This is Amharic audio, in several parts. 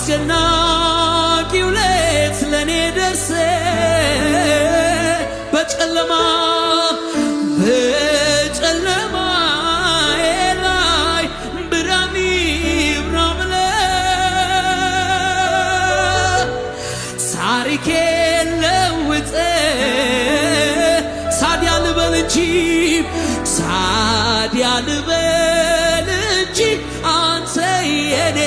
አስጨናቂው ሌት ለኔ ደርሰ በጨለማ ላይ ብርሃን ይብራ ብለህ ታሪኬን ለውጠህ ታዲያ ልበል እንጂ አንተ የኔ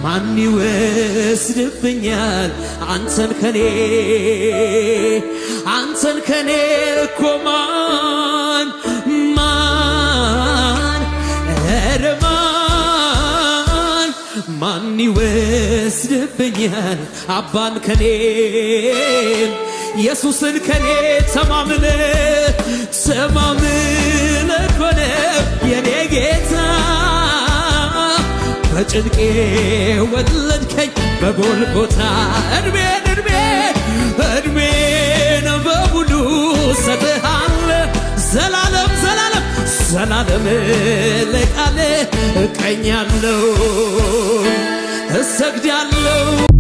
ማን ይወስድብኛል አንተን ከኔ እኮ ማን ይወስድብኛል አባን ከኔ ኢየሱስን ከኔ ተማምነ ኮነ የኔ ጌታ በጭንቄ ወለድከኝ በጎልጎታ እድሜን በሙሉ ሰጥሃለ ዘላለም ለቃል እቀኛለሁ እሰግዳለሁ